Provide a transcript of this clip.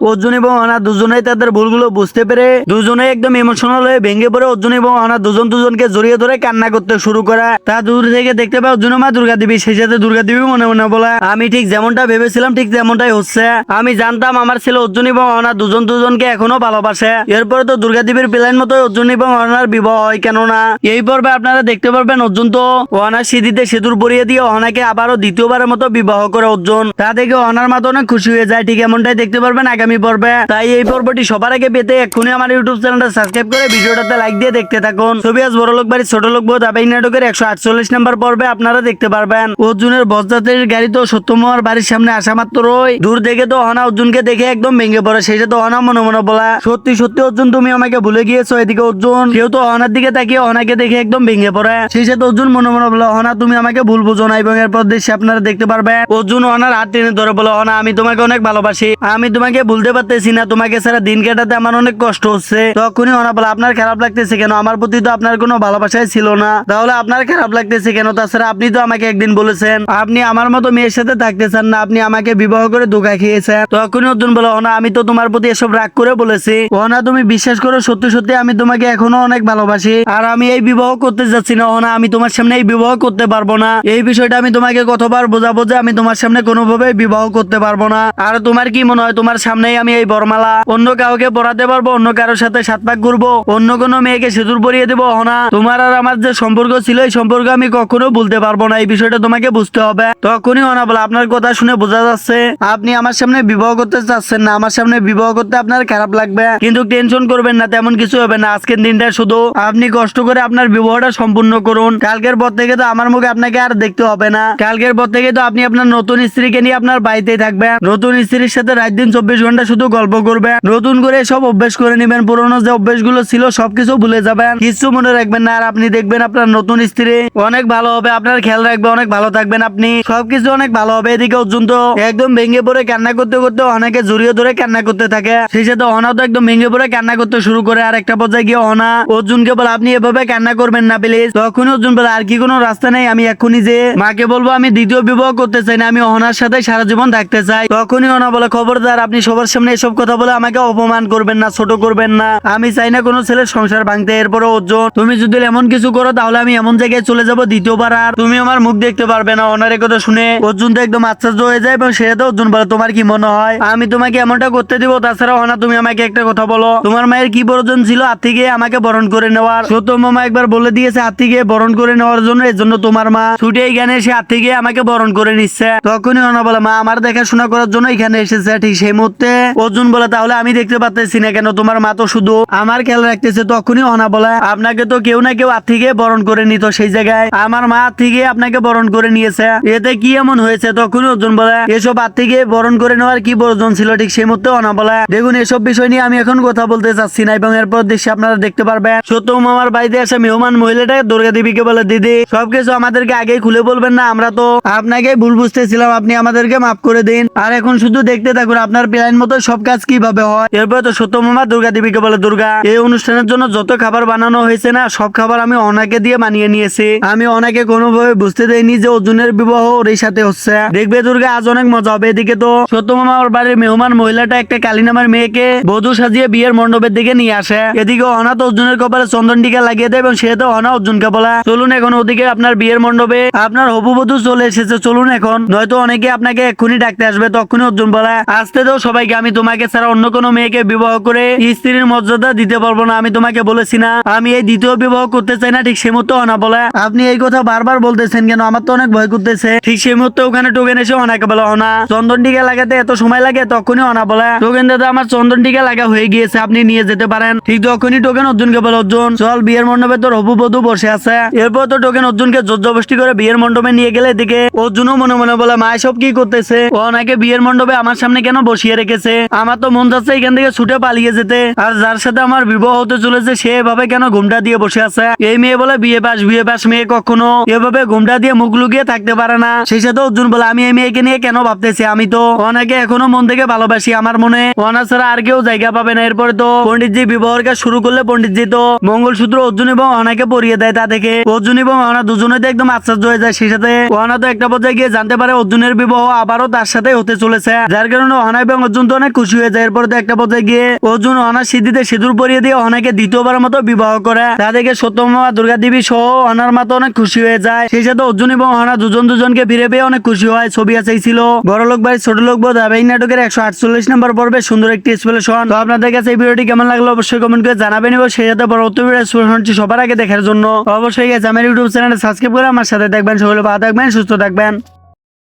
অর্জুন এবং অহনা দুজনেই তাদের ভুলগুলো বুঝতে পেরে দুজনে একদম ইমোশনাল হয়ে ভেঙে পড়ে অর্জুন এবং অহনা দুজনকে জড়িয়ে ধরে কান্না করতে শুরু করে। তা দূর থেকে দেখতে পায় অর্জুন মা দুর্গা দেবী, সেই সাথে দুর্গা দেবী মনে মনে বলে, আমি ঠিক যেমনটা ভেবেছিলাম ঠিক তেমনটাই হচ্ছে। আমি জানতাম আমার ছেলে অর্জুন এবং অহনা দুজনকে এখনো ভালোবাসে। এরপরে তো দুর্গা দেবীর প্ল্যান মতো অর্জুন এবং অহনার বিবাহ হয়, কেননা এই পর্বে আপনারা দেখতে পারবেন অর্জুন তো অহনার সিঁথিতে সিঁদুর পরিয়ে দিয়ে অহনাকে আবারও দ্বিতীয়বারের মতো বিবাহ করে অর্জুন। তা দেখে অহনার মা তো অনেক খুশি হয়ে যায়। ঠিক এমনটাই দেখতে পারবেন আগামী পর্বে। তাই এই পর্বটি সবার আগে পেতে এক্ষুনি আমার ইউটিউব চ্যানেলটা সাবস্ক্রাইব করে ভিডিওটাতে লাইক দিয়ে দেখতে থাকুন। ছবি আজ বড় লোক বাড়ি ছোট লোক বউ ধারাবাহিক নাটকের 148 নম্বর পর্বে আপনারা দেখতে পারবেন অর্জুনের বসযাত্রীর গাড়ি তো সত্যমার বাড়ির সামনে আসা মাত্রই দূর থেকে তো অহনা অর্জুনকে দেখে একদম ভেঙে পড়ে। সেই সাথে অহনা মনে মনে বলা, সত্যি সত্যি অর্জুন তুমি আমাকে ভুলে গিয়েছো। এদিকে অর্জুন কেউ তো অহনার দিকে তাকিয়ে অহনাকে দেখে একদম ভেঙে পড়ে। সেই সাথে অর্জুন মনে মনে বলে, অহনা তুমি আমাকে ভুল বুঝো না। এবং এরপর দৃশ্যে আপনারা দেখতে পারবেন অর্জুন অহনার হাত টেনে ধরে বলে, অহনা আমি তোমাকে অনেক ভালোবাসি, আমি তোমাকে ভুলতে পারতেছি না, তোমাকে ছাড়া দিন কাটাতে আমার অনেক কষ্ট হচ্ছে। তখনই অহনা বলে, আপনার খারাপ লাগতেছে কেন? আমার প্রতি তো আপনার কোনো ভালোবাসাই ছিল না, তাহলে আপনার খারাপ লাগতেছে কেন? তাছাড়া আপনি তো আমাকে একদিন বলেছেন আপনি আমার মতো মেয়ের সাথে থাকতে চান না, আপনি আমাকে বিবাহ করে ধোঁকা খেয়েছেন। তখনই অর্জুন বলে, অহনা আমি তো তোমার প্রতি এসব রাগ করে বলেছি। অহনা তুমি বিশ্বাস করো, সত্যি সত্যি আমি তোমাকে এখনো অনেক ভালোবাসি, আর আমি এই বিবাহ করতে যাচ্ছি না। অহনা আমি তোমার সামনে এই বিবাহ করতে পারবো না। এই বিষয়টা আমি তোমাকে কতবার বোঝাবো যে আমি তোমার সামনে কোনোভাবে বিবাহ করতে পারবো না। আর তোমার কি মনে হয় তোমার সামনেই আমি এই বরমালা অন্য কাউকে পরাতে পারবো? অন্য কারোর সাথে সাত পাক ঘুরবো? অন্য কোনো মেয়েকে সিঁদুর পরিয়ে দেবো? অহনা তোমার আর আমার যে সম্পর্ক ছিল এই সম্পর্ক আমি কখনো ভুলতে পারবো না, এই বিষয়টা তোমাকে বুঝতে হবে। তখনই অহনা বলে, আপনার কথা শুনে বোঝা যাচ্ছে আপনি আমার সামনে বিবাহ করতে চাচ্ছেন না, আমার সামনে বিবাহ করতে আপনার খারাপ লাগবে, কিন্তু টেনশন করবেন না, তেমন কিছু হবে না। আজকের দিনটা শুধু আপনি কষ্ট করে আপনার বিবাহটা সম্পূর্ণ করুন, কালকের পর থেকে তো আমার মুখে আপনাকে আর দেখতে হবে না। কালকের পর থেকে তো আপনি আপনার নতুন স্ত্রীকে নিয়ে আপনার বাড়িতেই থাকবেন, নতুন স্ত্রীর সাথে রাত দিন 24 ঘন্টা শুধু গল্প করবেন, নতুন করে সব অভ্যেস করে নেবেন, পুরোনো যে অভ্যেসগুলো ছিল সবকিছু ভুলে যাবেন, কিছু মনে রাখবেন না। আর আপনি দেখবেন আপনার নতুন স্ত্রী অনেক ভালো হবে, আপনার খেয়াল রাখবে, অনেক ভালো থাকবেন আপনি, সবকিছু অনেক ভালো হবে। এদিকে অর্জুন তো একদম ভেঙে পড়ে কান্না করতে করতে অনেকে জড়িয়ে ধরে কান্না করতে থাকে। সেই সাথে অহনা তো একদম ভেঙে পড়ে কান্না করতে শুরু করে। আর একটা পর্যায়ে গিয়ে অহনা অর্জুনকে বলে, আপনি এভাবে কান্না করবেন না প্লিজ। তখনই অর্জুন বলে, আর কি কোনো রাস্তা নেই? আমি এক্ষুনি যে মাকে বলবো আমি দ্বিতীয় বিবাহ করতে চাই না, আমি অহনার সাথে সারা জীবন থাকতে চাই। তখনই অহনা বলে, খবরদার আপনি সবার সামনে এসব কথা বলে আমাকে অপমান করবেন না, ছোট করবেন না, আমি চাই না কোনো ছেলের সংসার ভাঙতে। এরপরে অর্জুন তুমি যদি এমন কিছু করো তাহলে আমি এমন জায়গায় চলে যাবো দ্বিতীয়বার আর তুমি আমার মুখ দেখতে পারবে না। অহনার কথা শুনে অর্জুন তো একদম আশ্চর্য হয়ে যায় এবং সেটাতে অর্জুন বলে, তোমার কি মনে হয় আমি তোমাকে এমনটা করতে দিব? তাছাড়া অহনা তুমি আমাকে একটা কথা বলো, তোমার মায়ের কি প্রয়োজন ছিল হাত থেকে আমাকে বরণ করে নেওয়ার? সত্য মামা একবার বলে দিয়েছে হাত থেকে বরণ করে নেওয়ার জন্য, এর জন্য তোমার মা ছুটে এখানে এসে হাত থেকে আমাকে বরণ করে নিচ্ছে। তখনই অহনা বলে, মা আমার দেখাশোনা করার জন্য এখানে এসেছে। ঠিক সেই মুহূর্তে অর্জুন বলে, তাহলে আমি দেখতে পাচ্ছি না কেন? তোমার মা তো শুধু আমার খেয়াল রাখতেছে। তখনই অহনা বলে, আপনাকে তো কেউ না কেউ হাত থেকে বরণ করে নিত, সেই জায়গায় আমার মা হাত থেকে আপনাকে বরণ করে নিয়েছে, এতে কি এমন হয়েছে? তখনই অর্জুন বলে, এসব হাত থেকে বরণ করে নেওয়ার কি প্রয়োজন ছিল? ঠিক সেই মুহূর্তে অহনা বলে, দেখুন এসব বিষয় নিয়ে আমি এখন কথা বলতে চাচ্ছি না। এবং এরপর দৃশ্যে আপনারা দেখতে পারবেন সত্য মামার বাড়িতে আসা মেহমান মহিলাটা দুর্গা দেবীকে বলে, দিদি সবকিছু আমাদেরকে আগেই খুলে বলবেন না? আমরা তো আপনাকে ভুল বুঝতেছিলাম, আপনি আমাদেরকে মাফ করে দিন, আর এখন শুধু দেখতে থাকুন আপনার প্ল্যান মতো সব কাজ কিভাবে হয়। এরপর তো সত্য মামা দুর্গা দেবীকে বলে, দুর্গা এই অনুষ্ঠানের জন্য যত খাবার বানানো হয়েছে না সব খাবার আমি অনাকে দিয়ে বানিয়ে নিয়েছি, আমি অনাকে কোনোভাবে বুঝতে দেইনি যে অর্জুনের বিবাহ ওর সাথে হচ্ছে, দেখবে দুর্গা আজ অনেক মজা হবে। এদিকে তো সত্য মামা ওর বাড়ির মেহমান মহিলাটা একটা কালী নামের মেয়েকে বধূ সাজিয়ে বিয়ের মণ্ডপের দিকে নিয়ে আসে। এদিকে অহনা তো অর্জুনের কপালে চন্দন টিকা লাগিয়ে দেয় এবং সে তো অহনা অর্জুনকে বলে, চলুন এখন ওদিকে আপনার বিয়ের মণ্ডপে আপনার হবু বধূ চলে এসেছে, চলুন এখন, নয়তো অনেকে আপনাকে এক্ষুনি ডাকতে আসবে। তখনই অর্জুন বলে, আসতে দাও সবাইকে, আমি তোমাকে ছাড়া অন্য কোনো মেয়েকে বিবাহ করে স্ত্রীর মর্যাদা দিতে পারবো না, আমি তোমাকে বলেছি না আমি এই দ্বিতীয় বিবাহ করতে চাই না। ঠিক সে মুহূর্তে অহনা বলে, আপনি এই কথা বারবার বলতেছেন কেন? আমার তো অনেক ভয় করতেছে। ঠিক সেই মুহূর্তে ওখানে টোকেন এসে অহনাকে বলে, অহনা চন্দন টিকা লাগাতে এত সময় লাগে? তখনই অহনা বলে, টোকেন দাদা আমার চন্দন টিকা লাগা হয়ে গিয়েছে, আপনি নিয়ে যেতে পারেন। ঠিক তখনই টোকেন অর্জুনকে বলে, অর্জুন চল বিয়ের মণ্ডপে তোর হবু বধূ বসে আছে। এরপর তো টোকেন অর্জুনকে জোরজবস্তি করে বিয়ের মণ্ডপে নিয়ে গেলে এদিকে অর্জুনও মনে মনে বলে, মা সব কি করতেছে? অহনাকে বিয়ের মণ্ডপে আমার সামনে কেন বসিয়ে রেখেছে? আমার তো মন যাচ্ছে এখান থেকে ছুটে পালিয়ে যেতে, আর যার সাথে আমার বিবাহ হতে চলেছে সে এভাবে কেন ঘুমটা দিয়ে বসে আছে? এই মেয়ে বলে বিয়ে পাস মেয়ে কখনো এভাবে ঘুমটা দিয়ে মুখ লুকিয়ে থাকতে পারে না। সেই সাথে অর্জুন বলে, আমি এই মেয়েকে নিয়ে কেন ভাবতেছি? আমি তো অনাকে এখনো মন থেকে ভালোবাসি, আমার মনে অনা ছাড়া আর কেউ জায়গা পাবে না। এরপরে তো পণ্ডিতজি বিবাহের কাজ শুরু করলে পণ্ডিতজি তো মঙ্গলসূত্র অর্জুন এবং অনাকে পরিয়ে দেয়। তা দেখে অর্জুন এবং অনা দুজনে তো একদম আশ্চর্য হয়ে যায়। সেই সাথে অনা তো একটা পর্যায়ে গিয়ে জানতে পারে অর্জুনের বিবাহ আবারও তার সাথে হতে চলেছে, যার কারণে অনা এবং অর্জুন তো তো অনেক খুশি হয়ে যায়। এরপর তো একটা পর্যায়ে গিয়ে অর্জুন অনার সিদ্ধিতে সিঁদুর পরিয়ে দিয়ে অনাকে দ্বিতীয়বার মতো বিবাহ করে। তা দেখে সত্যভামা দুর্গা দেবী সহ অনার মা তো অনেক খুশি হয়ে যায়। সেই সাথে অর্জুন এবং অনা দুজনকে ফিরে পেয়ে অনেক খুশি হয়। ছবি আছে ছিল বড়লোক ভাই ছোট লোক বোধ ধারাবাহিক নাটকের 148 নম্বর পর্বে সুন্দর একটি এক্সপ্লেনেশন। তো আপনাদের কাছে এই ভিডিওটি কেমন লাগলো অবশ্যই কমেন্ট করে জানাবেন এবং সেই সাথে পরবর্তী ভিডিও এক্সপ্লেনেশনটি সবার আগে দেখার জন্য অবশ্যই আমার ইউটিউব চ্যানেলে সাবস্ক্রাইব করে আমার সাথে থাকবেন। সকলে ভালো থাকবেন, সুস্থ থাকবেন।